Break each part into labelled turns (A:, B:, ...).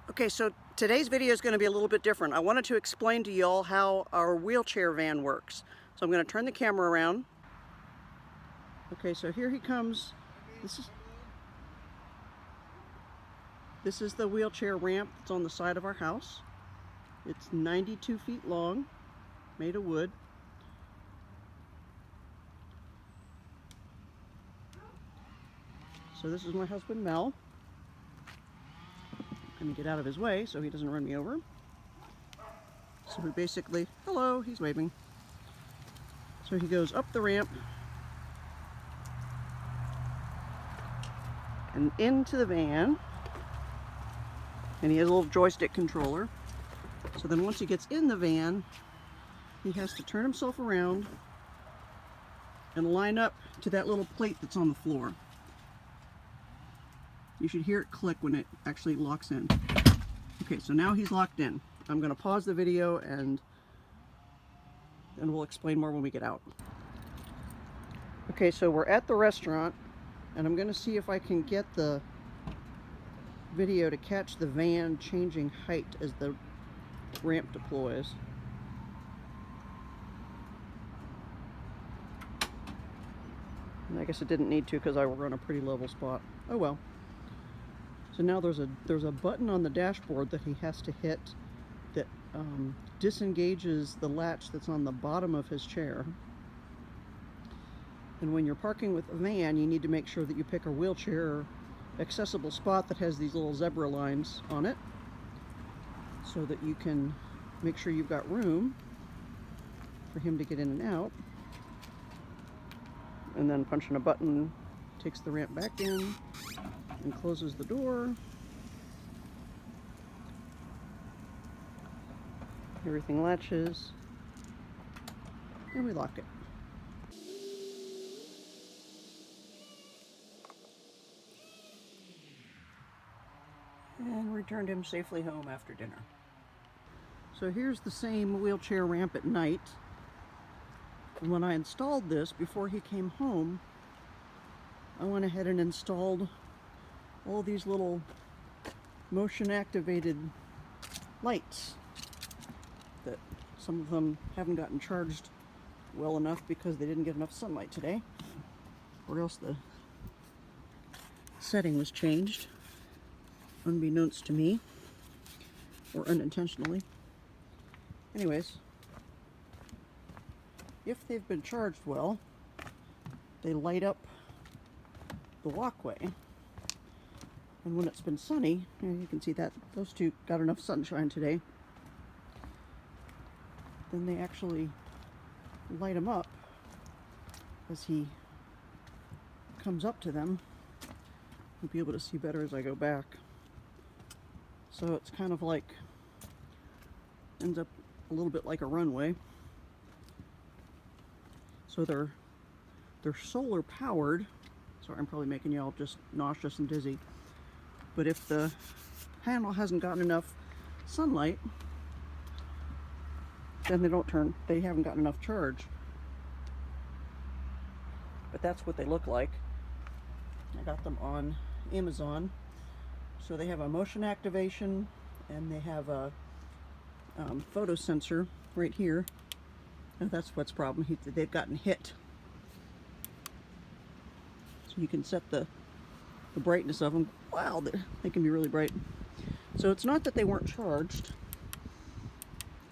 A: Okay, so today's video is going to be a little bit different. I wanted to explain to y'all how our wheelchair van works. So I'm going to turn the camera around. Okay, so here he comes. This is the wheelchair ramp that's on the side of our house. It's 92 feet long, made of wood. So this is my husband, Mel. Let me get out of his way so he doesn't run me over. So we basically, hello, he's waving. So he goes up the ramp and into the van, and he has a little joystick controller. So then once he gets in the van, he has to turn himself around and line up to that little plate that's on the floor. You should hear it click when it actually locks in. Okay, so now he's locked in. I'm going to pause the video and then we'll explain more when we get out. Okay, so we're at the restaurant and I'm going to see if I can get the video to catch the van changing height as the ramp deploys. And I guess it didn't need to because I were on a pretty level spot. Oh well. So now there's a button on the dashboard that he has to hit that disengages the latch that's on the bottom of his chair. And when you're parking with a van, you need to make sure that you pick a wheelchair accessible spot that has these little zebra lines on it so that you can make sure you've got room for him to get in and out. And then punching a button takes the ramp back in and closes the door. Everything latches and we lock it. And returned him safely home after dinner. So here's the same wheelchair ramp at night. And when I installed this before he came home, I went ahead and installed all these little motion activated lights that some of them haven't gotten charged well enough because they didn't get enough sunlight today, or else the setting was changed unbeknownst to me or unintentionally. Anyways, if they've been charged well, they light up the walkway. And when it's been sunny, you can see that those two got enough sunshine today, then they actually light them up as he comes up to them. You'll be able to see better as I go back. So it's kind of like, ends up a little bit like a runway. So they're solar powered. Sorry, I'm probably making y'all just nauseous and dizzy. But if the panel hasn't gotten enough sunlight, then they don't turn, they haven't gotten enough charge. But that's what they look like. I got them on Amazon. So they have a motion activation and they have a photo sensor right here. And that's what's the problem. They've gotten hit. So you can set the brightness of them. Wow, they can be really bright. So it's not that they weren't charged.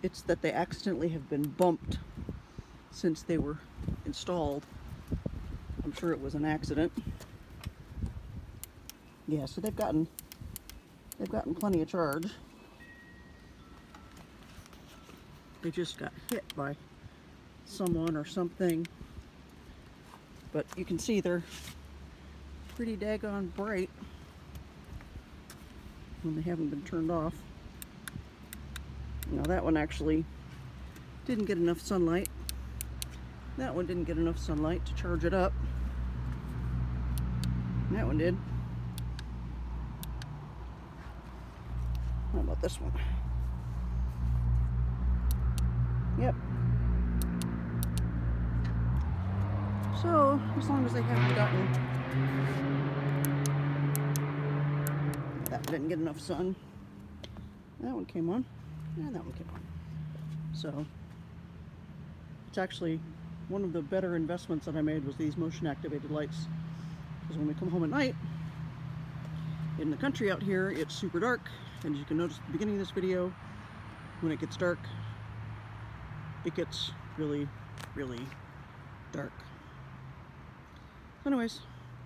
A: It's that they accidentally have been bumped since they were installed. I'm sure it was an accident. Yeah, so they've gotten plenty of charge. They just got hit by someone or something. But you can see they're pretty daggone bright when they haven't been turned off. Now that one actually didn't get enough sunlight. That one didn't get enough sunlight to charge it up. And that one did. How about this one? Yep. So, as long as they haven't gotten, that didn't get enough sun. That one came on, and that one came on. So it's actually one of the better investments that I made was these motion activated lights. Because when we come home at night, in the country out here, it's super dark. And as you can notice at the beginning of this video, when it gets dark, it gets really, really dark. So anyways,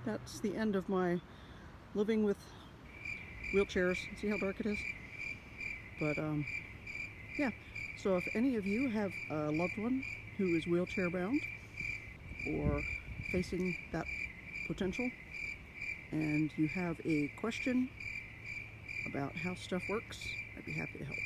A: that's the end of my living with wheelchairs. See how dark it is? But yeah, so if any of you have a loved one who is wheelchair bound or facing that potential, and you have a question about how stuff works, I'd be happy to help.